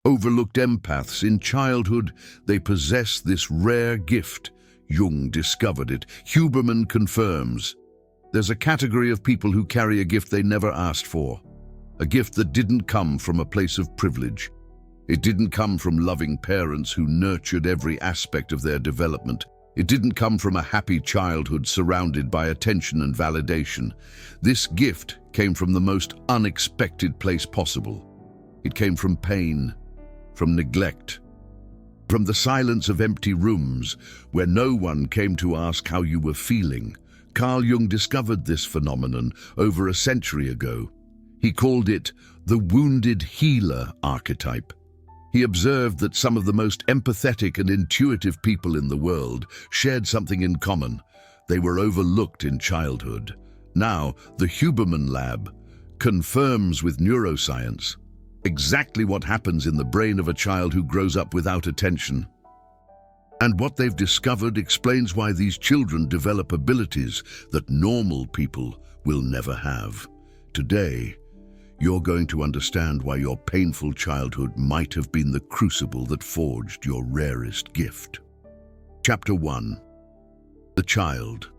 Overlooked empaths in childhood, they possess this rare gift. Jung discovered it. Huberman confirms. There's a category of people who carry a gift they never asked for. A gift that didn't come from a place of privilege. It didn't come from loving parents who nurtured every aspect of their development. It didn't come from a happy childhood surrounded by attention and validation. This gift came from the most unexpected place possible. It came from pain, from neglect, from the silence of empty rooms where no one came to ask how you were feeling. Carl Jung discovered this phenomenon over a century ago. He called it the wounded healer archetype. He observed that some of the most empathetic and intuitive people in the world shared something in common. They were overlooked in childhood. Now, the Huberman Lab confirms with neuroscience exactly what happens in the brain of a child who grows up without attention. And what they've discovered explains why these children develop abilities that normal people will never have. Today, you're going to understand why your painful childhood might have been the crucible that forged your rarest gift. Chapter 1. The Child.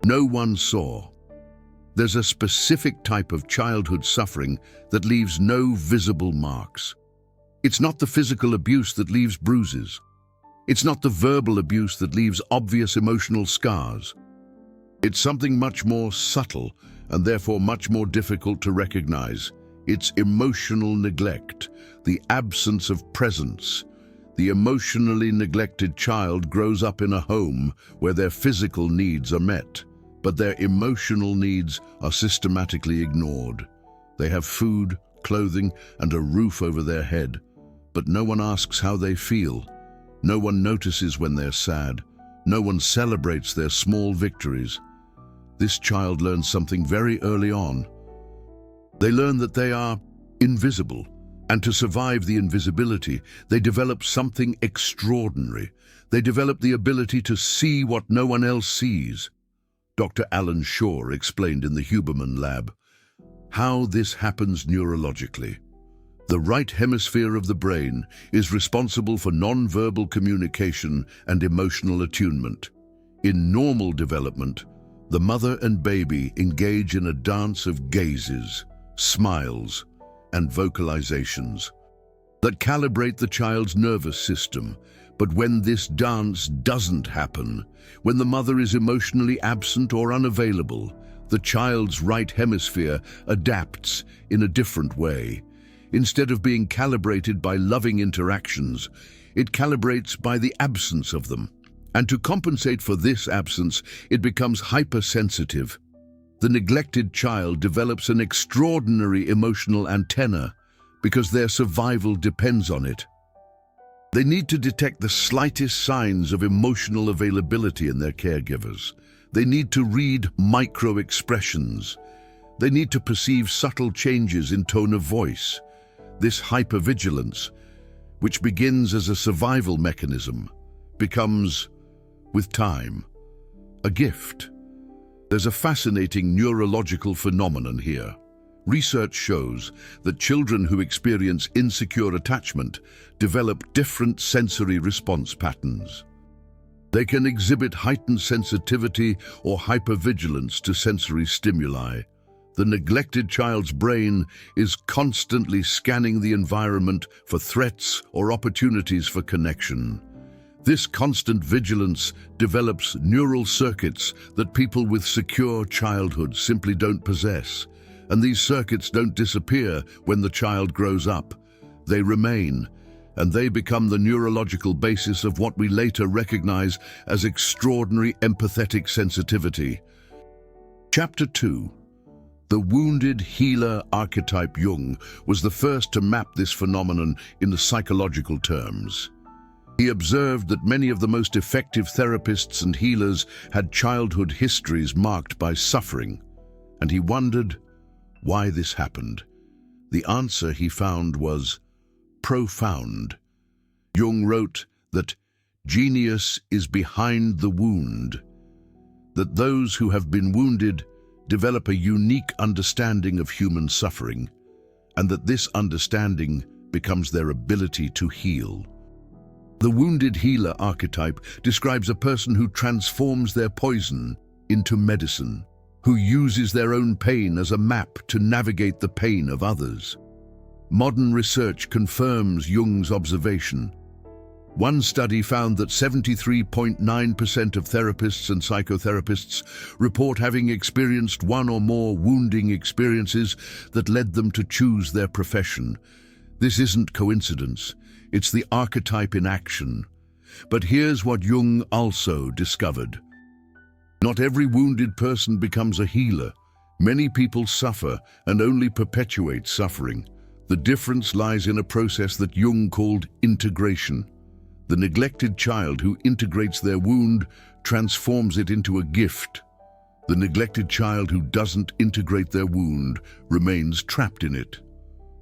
No one saw. There's a specific type of childhood suffering that leaves no visible marks. It's not the physical abuse that leaves bruises. It's not the verbal abuse that leaves obvious emotional scars. It's something much more subtle and therefore much more difficult to recognize. It's emotional neglect, the absence of presence. The emotionally neglected child grows up in a home where their physical needs are met, but their emotional needs are systematically ignored. They have food, clothing, and a roof over their head, but no one asks how they feel. No one notices when they're sad. No one celebrates their small victories. This child learns something very early on. They learn that they are invisible, and to survive the invisibility, they develop something extraordinary. They develop the ability to see what no one else sees. Dr. Allan Schore explained in the Huberman Lab how this happens neurologically. The right hemisphere of the brain is responsible for non-verbal communication and emotional attunement. In normal development, the mother and baby engage in a dance of gazes, smiles, and vocalizations that calibrate the child's nervous system. But when this dance doesn't happen, when the mother is emotionally absent or unavailable, the child's right hemisphere adapts in a different way. Instead of being calibrated by loving interactions, it calibrates by the absence of them. And to compensate for this absence, it becomes hypersensitive. The neglected child develops an extraordinary emotional antenna because their survival depends on it. They need to detect the slightest signs of emotional availability in their caregivers. They need to read micro-expressions. They need to perceive subtle changes in tone of voice. This hypervigilance, which begins as a survival mechanism, becomes, with time, a gift. There's a fascinating neurological phenomenon here. Research shows that children who experience insecure attachment develop different sensory response patterns. They can exhibit heightened sensitivity or hypervigilance to sensory stimuli. The neglected child's brain is constantly scanning the environment for threats or opportunities for connection. This constant vigilance develops neural circuits that people with secure childhood simply don't possess. And these circuits don't disappear when the child grows up. They remain, and they become the neurological basis of what we later recognize as extraordinary empathetic sensitivity. Chapter 2. The wounded healer archetype. Jung was the first to map this phenomenon in the psychological terms. He observed that many of the most effective therapists and healers had childhood histories marked by suffering, and he wondered why this happened. The answer he found was profound. Jung wrote that genius is behind the wound, that those who have been wounded develop a unique understanding of human suffering, and that this understanding becomes their ability to heal. The wounded healer archetype describes a person who transforms their poison into medicine, who uses their own pain as a map to navigate the pain of others. Modern research confirms Jung's observation. One study found that 73.9% of therapists and psychotherapists report having experienced one or more wounding experiences that led them to choose their profession. This isn't coincidence, it's the archetype in action. But here's what Jung also discovered. Not every wounded person becomes a healer. Many people suffer and only perpetuate suffering. The difference lies in a process that Jung called integration. The neglected child who integrates their wound transforms it into a gift. The neglected child who doesn't integrate their wound remains trapped in it.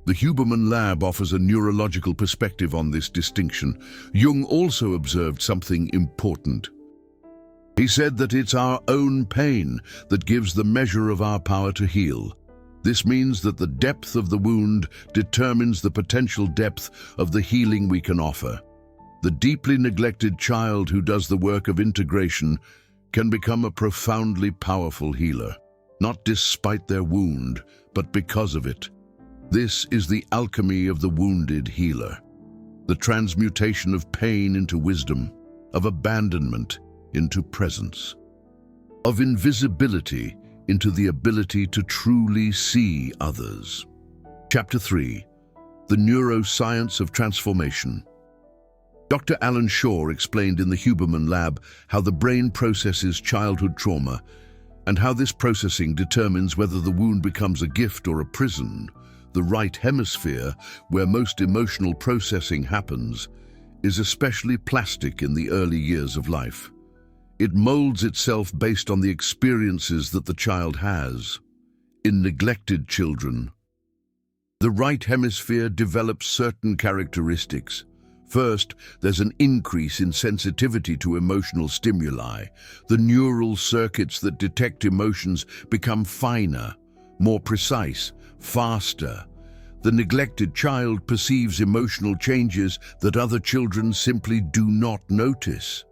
The Huberman Lab offers a neurological perspective on this distinction. Jung also observed something important. He said that it's our own pain that gives the measure of our power to heal. This means that the depth of the wound determines the potential depth of the healing we can offer. The deeply neglected child who does the work of integration can become a profoundly powerful healer, not despite their wound, but because of it. This is the alchemy of the wounded healer, the transmutation of pain into wisdom, of abandonment into presence, of invisibility into the ability to truly see others. Chapter 3. The Neuroscience of Transformation. Dr. Allan Schore explained in the Huberman Lab how the brain processes childhood trauma and how this processing determines whether the wound becomes a gift or a prison. The right hemisphere, where most emotional processing happens, is especially plastic in the early years of life. It molds itself based on the experiences that the child has. In neglected children, the right hemisphere develops certain characteristics. First, there's an increase in sensitivity to emotional stimuli. The neural circuits that detect emotions become finer, more precise, faster. The neglected child perceives emotional changes that other children simply do not notice.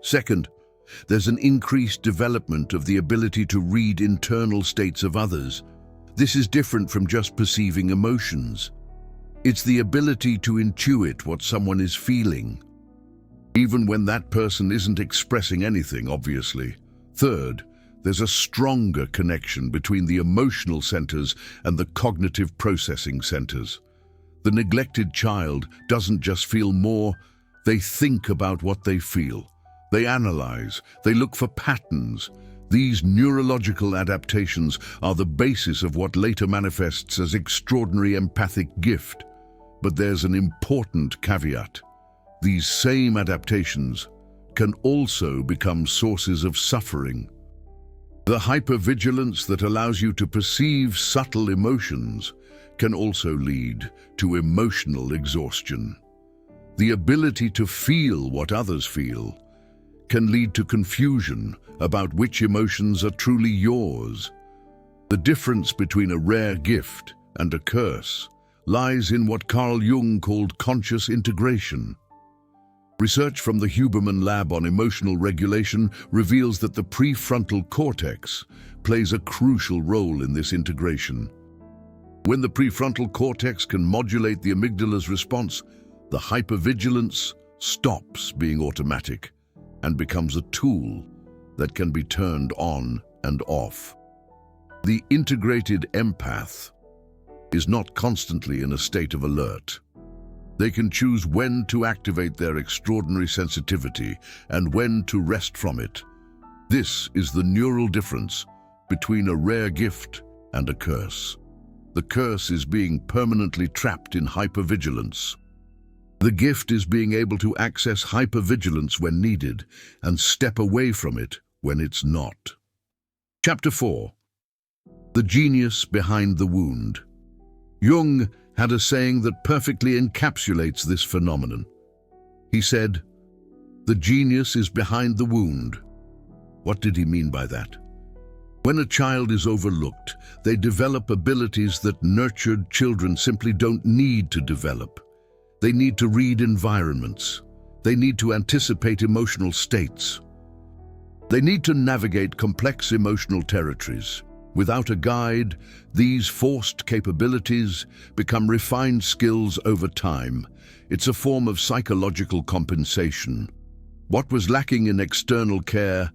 Second, there's an increased development of the ability to read internal states of others. This is different from just perceiving emotions. It's the ability to intuit what someone is feeling, even when that person isn't expressing anything, obviously. Third, there's a stronger connection between the emotional centers and the cognitive processing centers. The neglected child doesn't just feel more, they think about what they feel. They analyze, they look for patterns. These neurological adaptations are the basis of what later manifests as extraordinary empathic gift. But there's an important caveat. These same adaptations can also become sources of suffering. The hypervigilance that allows you to perceive subtle emotions can also lead to emotional exhaustion. The ability to feel what others feel can lead to confusion about which emotions are truly yours. The difference between a rare gift and a curse lies in what Carl Jung called conscious integration. Research from the Huberman Lab on emotional regulation reveals that the prefrontal cortex plays a crucial role in this integration. When the prefrontal cortex can modulate the amygdala's response, the hypervigilance stops being automatic and becomes a tool that can be turned on and off. The integrated empath is not constantly in a state of alert. They can choose when to activate their extraordinary sensitivity and when to rest from it. This is the neural difference between a rare gift and a curse. The curse is being permanently trapped in hypervigilance. The gift is being able to access hypervigilance when needed and step away from it when it's not. Chapter 4. The Genius Behind the Wound. Jung had a saying that perfectly encapsulates this phenomenon. He said, "The genius is behind the wound." What did he mean by that? When a child is overlooked, they develop abilities that nurtured children simply don't need to develop. They need to read environments. They need to anticipate emotional states. They need to navigate complex emotional territories. Without a guide, these forced capabilities become refined skills over time. It's a form of psychological compensation. What was lacking in external care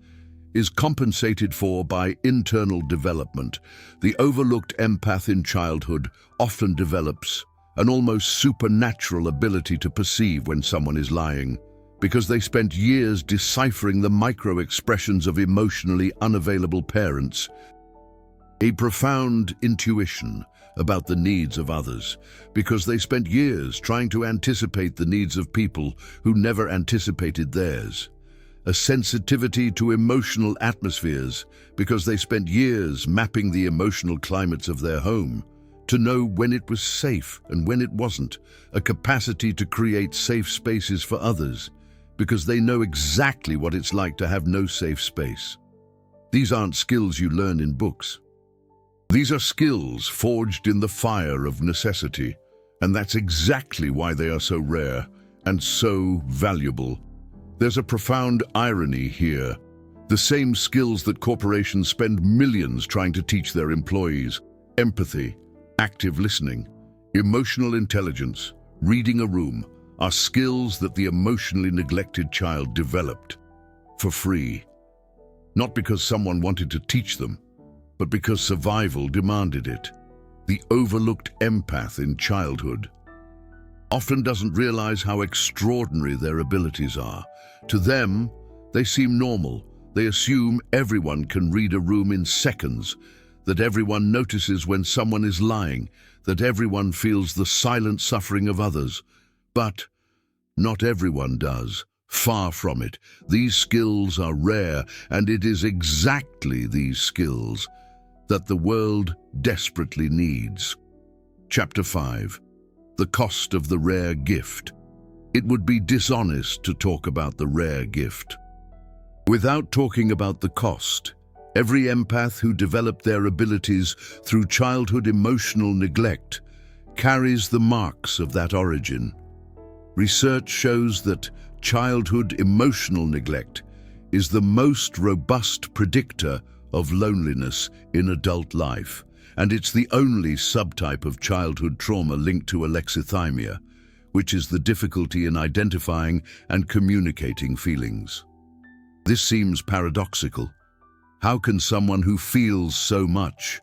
is compensated for by internal development. The overlooked empath in childhood often develops an almost supernatural ability to perceive when someone is lying, because they spent years deciphering the micro-expressions of emotionally unavailable parents. A profound intuition about the needs of others, because they spent years trying to anticipate the needs of people who never anticipated theirs. A sensitivity to emotional atmospheres, because they spent years mapping the emotional climates of their home, to know when it was safe and when it wasn't. A capacity to create safe spaces for others, because they know exactly what it's like to have no safe space. These aren't skills you learn in books. These are skills forged in the fire of necessity, and that's exactly why they are so rare and so valuable. There's a profound irony here. The same skills that corporations spend millions trying to teach their employees: empathy, active listening, emotional intelligence, reading a room, are skills that the emotionally neglected child developed for free. Not because someone wanted to teach them, but because survival demanded it. The overlooked empath in childhood often doesn't realize how extraordinary their abilities are. To them, they seem normal. They assume everyone can read a room in seconds, that everyone notices when someone is lying, that everyone feels the silent suffering of others. But not everyone does. Far from it. These skills are rare, and it is exactly these skills that the world desperately needs. Chapter 5. The cost of the rare gift. It would be dishonest to talk about the rare gift without talking about the cost. Every empath who developed their abilities through childhood emotional neglect carries the marks of that origin. Research shows that childhood emotional neglect is the most robust predictor of loneliness in adult life, and it's the only subtype of childhood trauma linked to alexithymia, which is the difficulty in identifying and communicating feelings. This seems paradoxical. How can someone who feels so much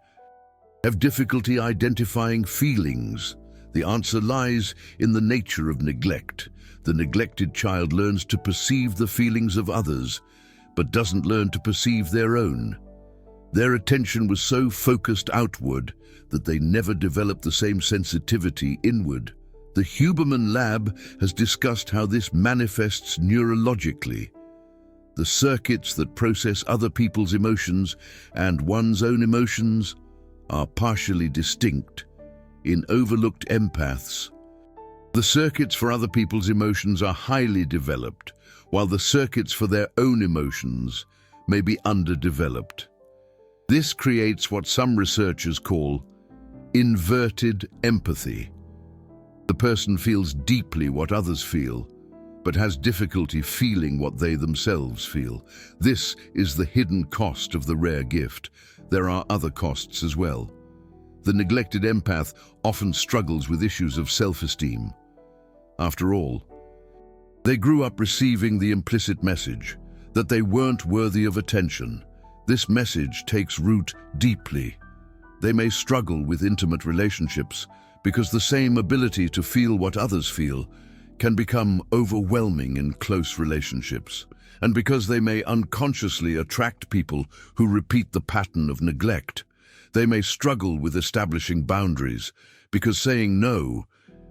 have difficulty identifying feelings? The answer lies in the nature of neglect. The neglected child learns to perceive the feelings of others, but doesn't learn to perceive their own. Their attention was so focused outward that they never developed the same sensitivity inward. The Huberman Lab has discussed how this manifests neurologically. The circuits that process other people's emotions and one's own emotions are partially distinct. In overlooked empaths, the circuits for other people's emotions are highly developed, while the circuits for their own emotions may be underdeveloped. This creates what some researchers call inverted empathy. The person feels deeply what others feel, but has difficulty feeling what they themselves feel. This is the hidden cost of the rare gift. There are other costs as well. The neglected empath often struggles with issues of self-esteem. After all, they grew up receiving the implicit message that they weren't worthy of attention. This message takes root deeply. They may struggle with intimate relationships because the same ability to feel what others feel can become overwhelming in close relationships, and because they may unconsciously attract people who repeat the pattern of neglect. They may struggle with establishing boundaries because saying no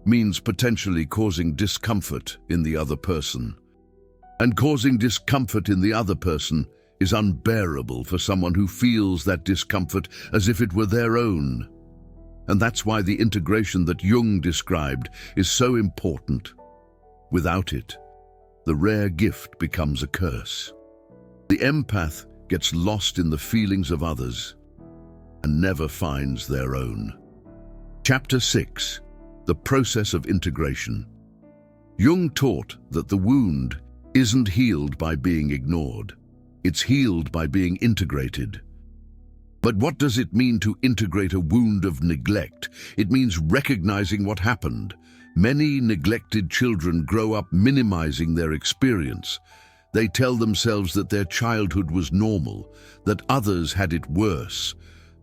means potentially causing discomfort in the other person. And causing discomfort in the other person is unbearable for someone who feels that discomfort as if it were their own. And that's why the integration that Jung described is so important. Without it, the rare gift becomes a curse. The empath gets lost in the feelings of others, and never finds their own. Chapter 6. The process of integration. Jung taught that the wound isn't healed by being ignored. It's healed by being integrated. But what does it mean to integrate a wound of neglect? It means recognizing what happened. Many neglected children grow up minimizing their experience. They tell themselves that their childhood was normal, that others had it worse,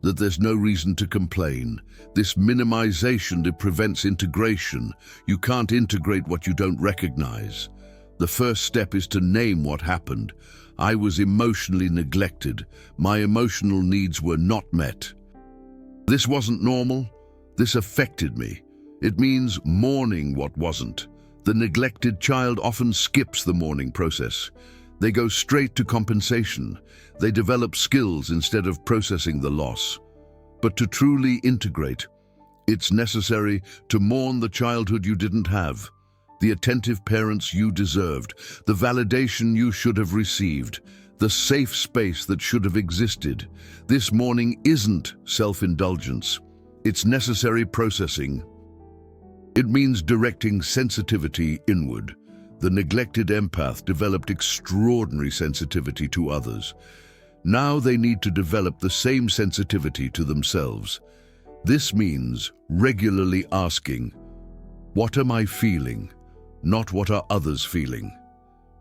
that there's no reason to complain. This minimization prevents integration. You can't integrate what you don't recognize. The first step is to name what happened. I was emotionally neglected. My emotional needs were not met. This wasn't normal. This affected me. It means mourning what wasn't. The neglected child often skips the mourning process. They go straight to compensation. They develop skills instead of processing the loss. But to truly integrate, it's necessary to mourn the childhood you didn't have, the attentive parents you deserved, the validation you should have received, the safe space that should have existed. This mourning isn't self-indulgence. It's necessary processing. It means directing sensitivity inward. The neglected empath developed extraordinary sensitivity to others. Now they need to develop the same sensitivity to themselves. This means regularly asking, what am I feeling? Not what are others feeling?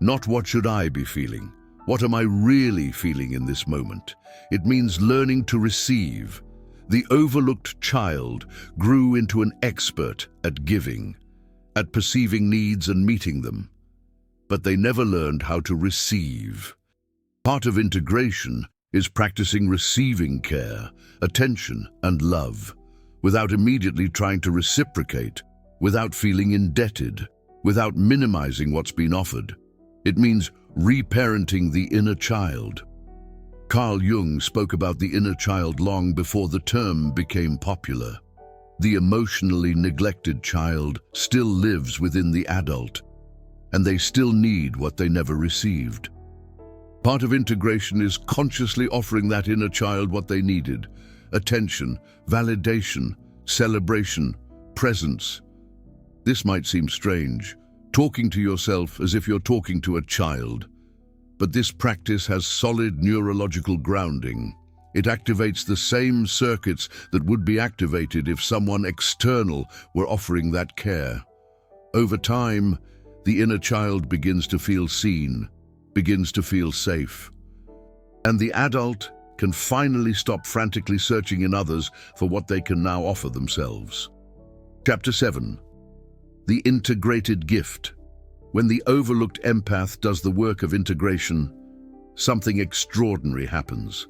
Not what should I be feeling? What am I really feeling in this moment? It means learning to receive. The overlooked child grew into an expert at giving, at perceiving needs and meeting them. But they never learned how to receive. Part of integration is practicing receiving care, attention, and love, without immediately trying to reciprocate, without feeling indebted, without minimizing what's been offered. It means reparenting the inner child. Carl Jung spoke about the inner child long before the term became popular. The emotionally neglected child still lives within the adult, and they still need what they never received. Part of integration is consciously offering that inner child what they needed: attention, validation, celebration, presence. This might seem strange, talking to yourself as if you're talking to a child. But this practice has solid neurological grounding. It activates the same circuits that would be activated if someone external were offering that care. Over time, the inner child begins to feel seen, begins to feel safe. And the adult can finally stop frantically searching in others for what they can now offer themselves. Chapter 7. The integrated gift. When the overlooked empath does the work of integration, something extraordinary happens.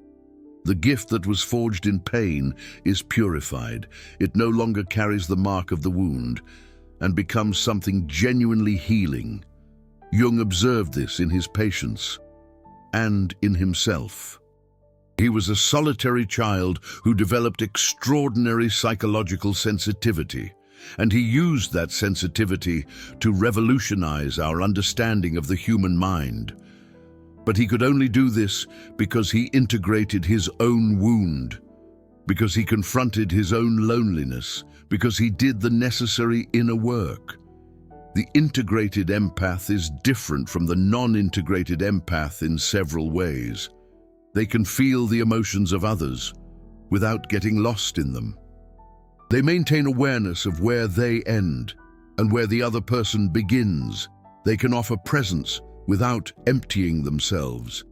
The gift that was forged in pain is purified. It no longer carries the mark of the wound and becomes something genuinely healing. Jung observed this in his patients and in himself. He was a solitary child who developed extraordinary psychological sensitivity, and he used that sensitivity to revolutionize our understanding of the human mind. But he could only do this because he integrated his own wound, because he confronted his own loneliness, because he did the necessary inner work. The integrated empath is different from the non-integrated empath in several ways. They can feel the emotions of others without getting lost in them. They maintain awareness of where they end and where the other person begins. They can offer presence without emptying themselves.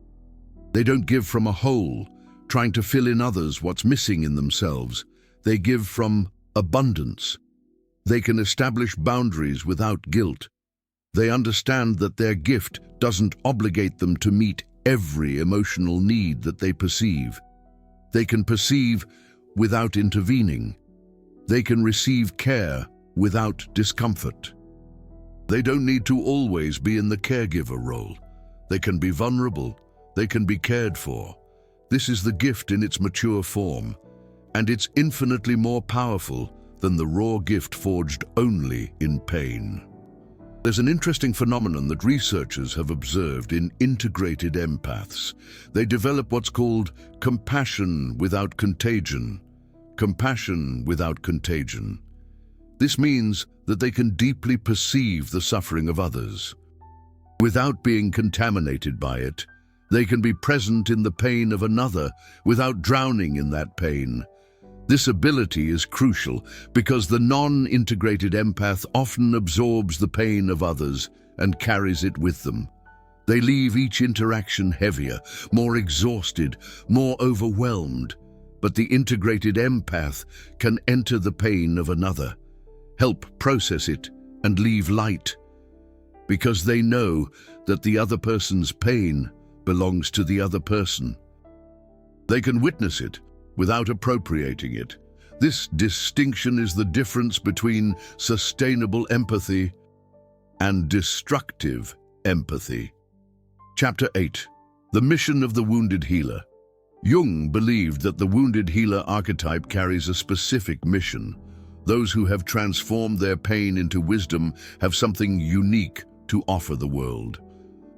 They don't give from a hole, trying to fill in others what's missing in themselves. They give from abundance. They can establish boundaries without guilt. They understand that their gift doesn't obligate them to meet every emotional need that they perceive. They can perceive without intervening. They can receive care without discomfort. They don't need to always be in the caregiver role. They can be vulnerable. They can be cared for. This is the gift in its mature form, and it's infinitely more powerful than the raw gift forged only in pain. There's an interesting phenomenon that researchers have observed in integrated empaths. They develop what's called compassion without contagion. Compassion without contagion. This means that they can deeply perceive the suffering of others. Without being contaminated by it, they can be present in the pain of another without drowning in that pain. This ability is crucial because the non-integrated empath often absorbs the pain of others and carries it with them. They leave each interaction heavier, more exhausted, more overwhelmed. But the integrated empath can enter the pain of another, help process it, and leave light, because they know that the other person's pain belongs to the other person. They can witness it without appropriating it. This distinction is the difference between sustainable empathy and destructive empathy. Chapter 8. The Mission of the Wounded Healer. Jung believed that the wounded healer archetype carries a specific mission. Those who have transformed their pain into wisdom have something unique to offer the world.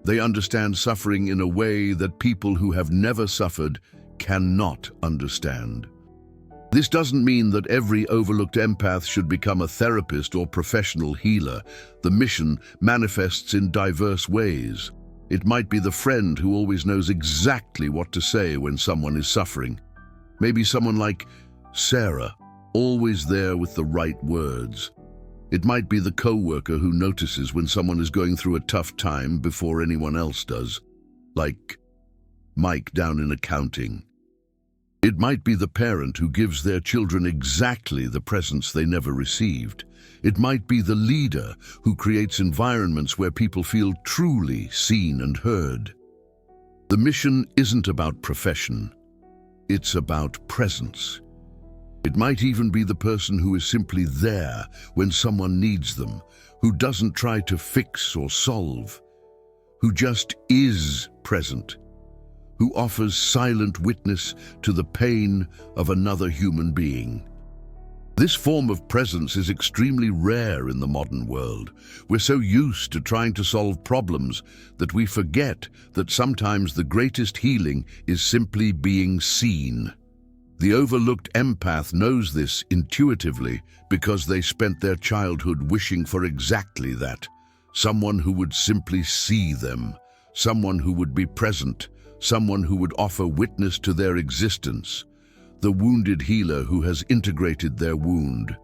They understand suffering in a way that people who have never suffered cannot understand. This doesn't mean that every overlooked empath should become a therapist or professional healer. The mission manifests in diverse ways. It might be the friend who always knows exactly what to say when someone is suffering. Maybe someone like Sarah, always there with the right words. It might be the co-worker who notices when someone is going through a tough time before anyone else does, like Mike down in accounting. It might be the parent who gives their children exactly the presents they never received. It might be the leader who creates environments where people feel truly seen and heard. The mission isn't about profession. It's about presence. It might even be the person who is simply there when someone needs them, who doesn't try to fix or solve, who just is present, who offers silent witness to the pain of another human being. This form of presence is extremely rare in the modern world. We're so used to trying to solve problems that we forget that sometimes the greatest healing is simply being seen. The overlooked empath knows this intuitively because they spent their childhood wishing for exactly that. Someone who would simply see them, someone who would be present, someone who would offer witness to their existence. The wounded healer who has integrated their wound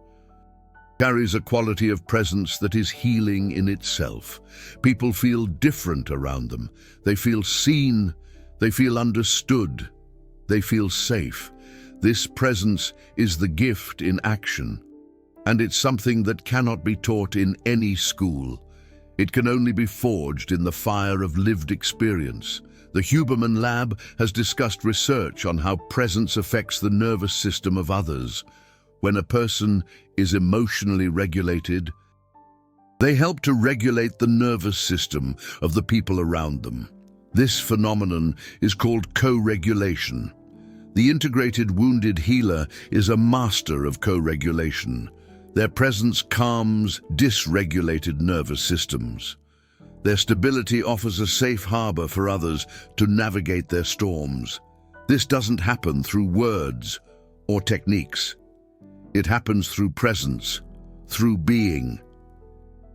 carries a quality of presence that is healing in itself. People feel different around them. They feel seen, they feel understood, they feel safe. This presence is the gift in action, and it's something that cannot be taught in any school. It can only be forged in the fire of lived experience. The Huberman Lab has discussed research on how presence affects the nervous system of others. When a person is emotionally regulated, they help to regulate the nervous system of the people around them. This phenomenon is called co-regulation. The integrated wounded healer is a master of co-regulation. Their presence calms dysregulated nervous systems. Their stability offers a safe harbor for others to navigate their storms. This doesn't happen through words or techniques. It happens through presence, through being.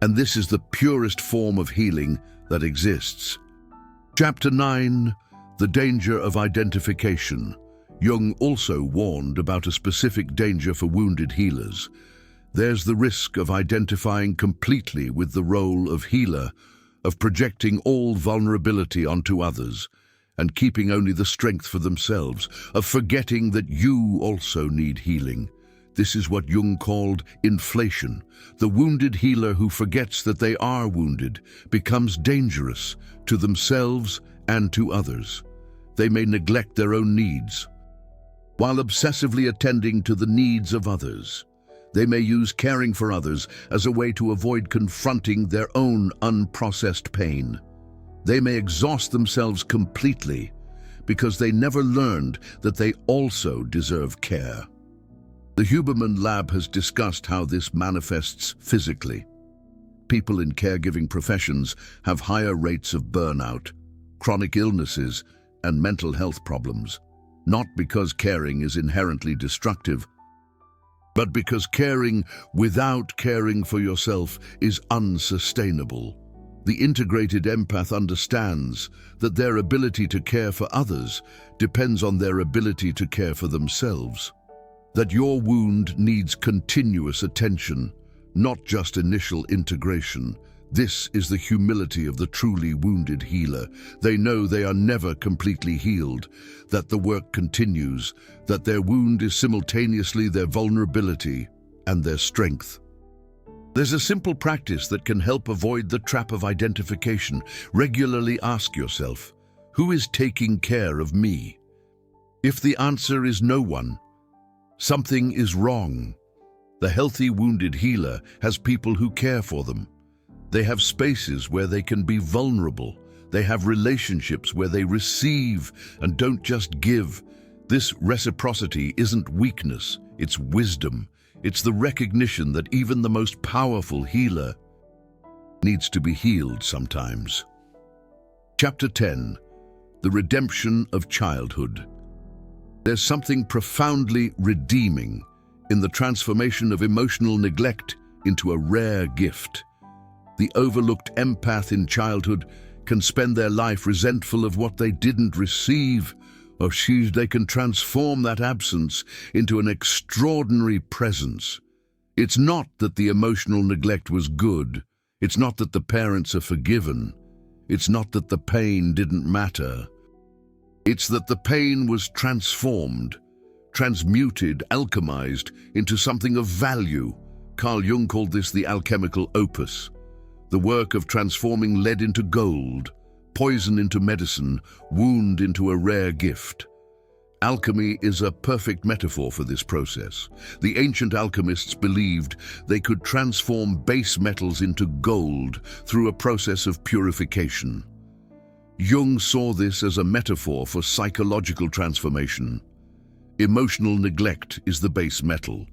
And this is the purest form of healing that exists. Chapter 9. The Danger of Identification. Jung also warned about a specific danger for wounded healers. There's the risk of identifying completely with the role of healer, of projecting all vulnerability onto others, and keeping only the strength for themselves, of forgetting that you also need healing. This is what Jung called inflation. The wounded healer who forgets that they are wounded becomes dangerous to themselves and to others. They may neglect their own needs, while obsessively attending to the needs of others. They may use caring for others as a way to avoid confronting their own unprocessed pain. They may exhaust themselves completely because they never learned that they also deserve care. The Huberman Lab has discussed how this manifests physically. People in caregiving professions have higher rates of burnout, chronic illnesses, and mental health problems, not because caring is inherently destructive, but because caring without caring for yourself is unsustainable. The integrated empath understands that their ability to care for others depends on their ability to care for themselves. That your wound needs continuous attention, not just initial integration. This is the humility of the truly wounded healer. They know they are never completely healed, that the work continues, that their wound is simultaneously their vulnerability and their strength. There's a simple practice that can help avoid the trap of identification. Regularly ask yourself, who is taking care of me? If the answer is no one, something is wrong. The healthy wounded healer has people who care for them. They have spaces where they can be vulnerable. They have relationships where they receive and don't just give. This reciprocity isn't weakness, it's wisdom. It's the recognition that even the most powerful healer needs to be healed sometimes. Chapter 10. The Redemption of Childhood. There's something profoundly redeeming in the transformation of emotional neglect into a rare gift. The overlooked empath in childhood can spend their life resentful of what they didn't receive, or they can transform that absence into an extraordinary presence. It's not that the emotional neglect was good. It's not that the parents are forgiven. It's not that the pain didn't matter. It's that the pain was transformed, transmuted, alchemized into something of value. Carl Jung called this the alchemical opus. The work of transforming lead into gold, poison into medicine, wound into a rare gift. Alchemy is a perfect metaphor for this process. The ancient alchemists believed they could transform base metals into gold through a process of purification. Jung saw this as a metaphor for psychological transformation. Emotional neglect is the base metal.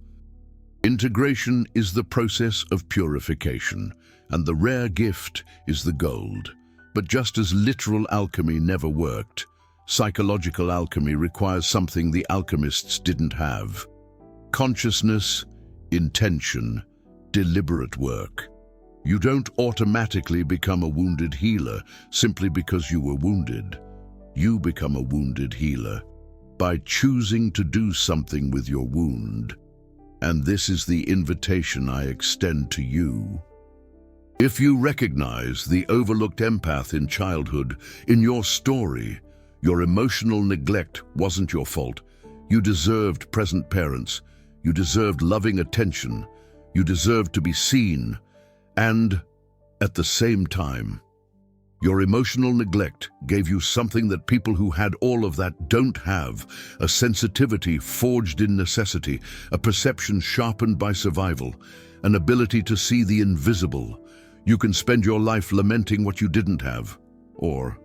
Integration is the process of purification, and the rare gift is the gold. But just as literal alchemy never worked, psychological alchemy requires something the alchemists didn't have: consciousness, intention, deliberate work. You don't automatically become a wounded healer simply because you were wounded. You become a wounded healer by choosing to do something with your wound. And this is the invitation I extend to you. If you recognize the overlooked empath in childhood, in your story, your emotional neglect wasn't your fault. You deserved present parents. You deserved loving attention. You deserved to be seen. And, at the same time, your emotional neglect gave you something that people who had all of that don't have: a sensitivity forged in necessity, a perception sharpened by survival, an ability to see the invisible. You can spend your life lamenting what you didn't have, or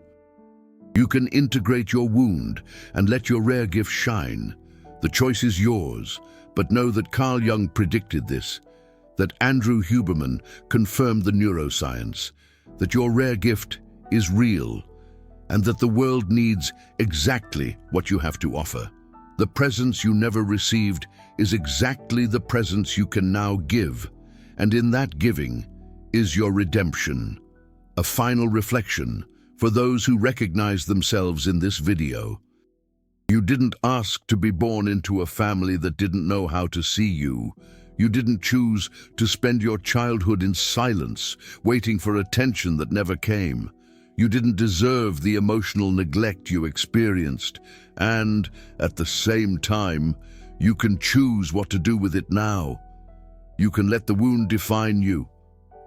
you can integrate your wound and let your rare gift shine. The choice is yours, but know that Carl Jung predicted this, that Andrew Huberman confirmed the neuroscience, that your rare gift is real, and that the world needs exactly what you have to offer. The presence you never received is exactly the presence you can now give, and in that giving is your redemption. A final reflection for those who recognize themselves in this video. You didn't ask to be born into a family that didn't know how to see you. You didn't choose to spend your childhood in silence, waiting for attention that never came. You didn't deserve the emotional neglect you experienced, and, at the same time, you can choose what to do with it now. You can let the wound define you,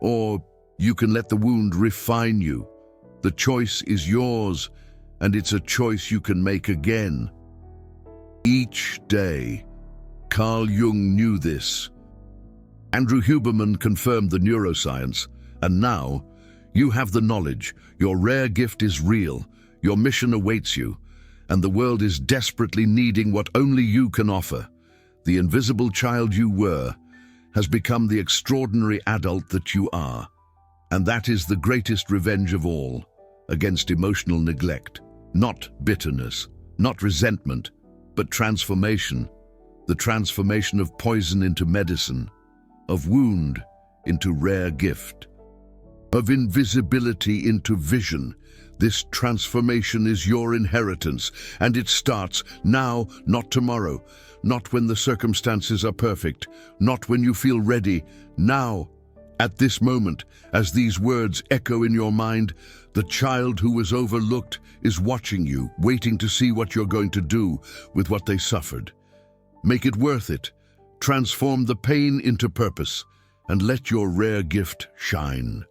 or you can let the wound refine you. The choice is yours, and it's a choice you can make again. Each day. Carl Jung knew this. Andrew Huberman confirmed the neuroscience, and now you have the knowledge. Your rare gift is real, your mission awaits you, and the world is desperately needing what only you can offer. The invisible child you were has become the extraordinary adult that you are. And that is the greatest revenge of all, against emotional neglect. Not bitterness, not resentment, but transformation. The transformation of poison into medicine, of wound into rare gift, of invisibility into vision. This transformation is your inheritance, and it starts now, not tomorrow, not when the circumstances are perfect, not when you feel ready, now. At this moment, as these words echo in your mind, the child who was overlooked is watching you, waiting to see what you're going to do with what they suffered. Make it worth it. Transform the pain into purpose, and let your rare gift shine.